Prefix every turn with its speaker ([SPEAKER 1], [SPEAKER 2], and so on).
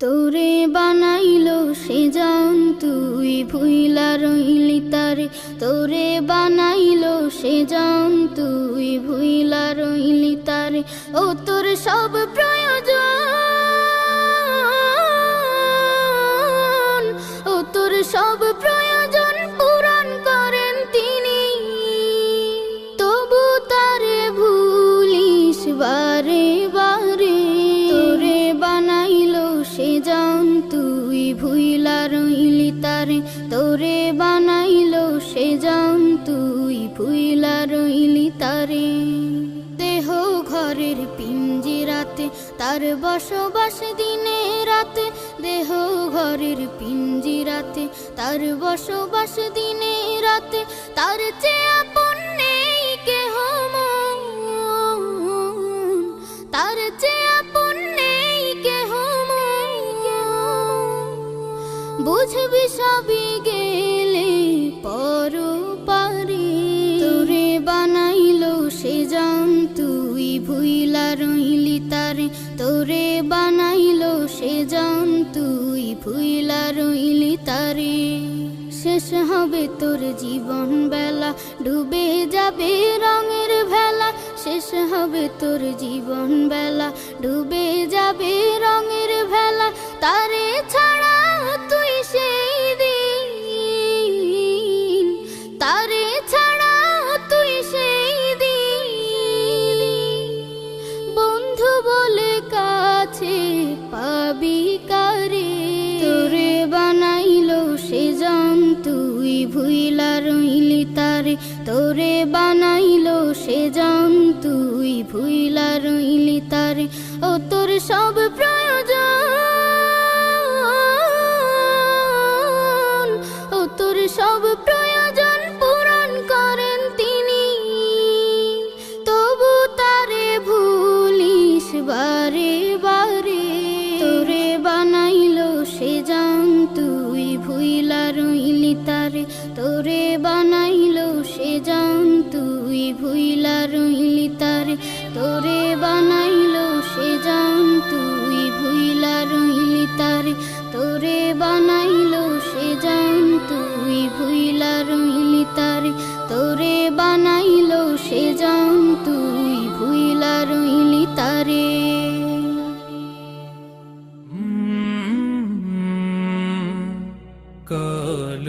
[SPEAKER 1] তোরে বানাইলো সে জান তুই ভুইলা রইলি তারে, তোরে বানাইলো সে জান তুই ভুইলা রইলি তারে। ও তোর সব প্রয়োজন, ও তোর সব প্রয়োজন পূরণ করেন তিনি, তবু তারে ভুলিস বারে বারে। তোরে বানাইলো সে জান তুই ভুইলা রইলি তারে, তোরে বানাইলো সে জান তুই ভুইলা রইলি তারে। দেহ ঘরের পিঞ্জিরাতে তার বসবাস দিনে রাতে, দেহ ঘরের পিঞ্জিরাতে তার বসবাস দিনে রাতে, তার চেয়ে আপন নেই কেহ মন, তার চেয়ে আপন নেই কেহ মন। বুঝবি সবই গেলে পরপারে। তোরে বানাইলো সে জান তুই ভুইলা রইলি তারে, তোরে বানাইলো সে জান তুই ভুইলা রইলি তারে। শেষ হবে তোর জীবন বেলা, ডুবে যাবে রঙের ভেলা, শেষ হবে তোর জীবন বেলা, ডুবে যাবে রঙের ভেলা। তারে ছাড়া তুই সেই দিন, তারে ছাড়া তুই সেই দিন, বন্ধু বলে কাছে পাবি কারে। তোরে বানাইলো সে জান তুই ভুইলা রইলি তারে, তোরে বানাইলো সে জান তুই ভুইলা রইলি তারে। ও তোর সব প্রয়োজন, ও তোর সব প্রয়োজন পূরণ করেন তিনি, তবু তারে ভুলিস বারে বারে। তোরে বানাইলো সে জান তুই ভুইলা রইলি তারে, তোরে বানাইলো সে জান তুই ভুইলা রইলি তারে, তোরে বানাইলো সে জান তুই ভুইলা রইলি তারে, তোরে বানাইলো সে জান তুই ভুইলা রইলি তারে, তোরে বানাইলো সে জান তুই ভুইলা রইলি তারে।
[SPEAKER 2] কাল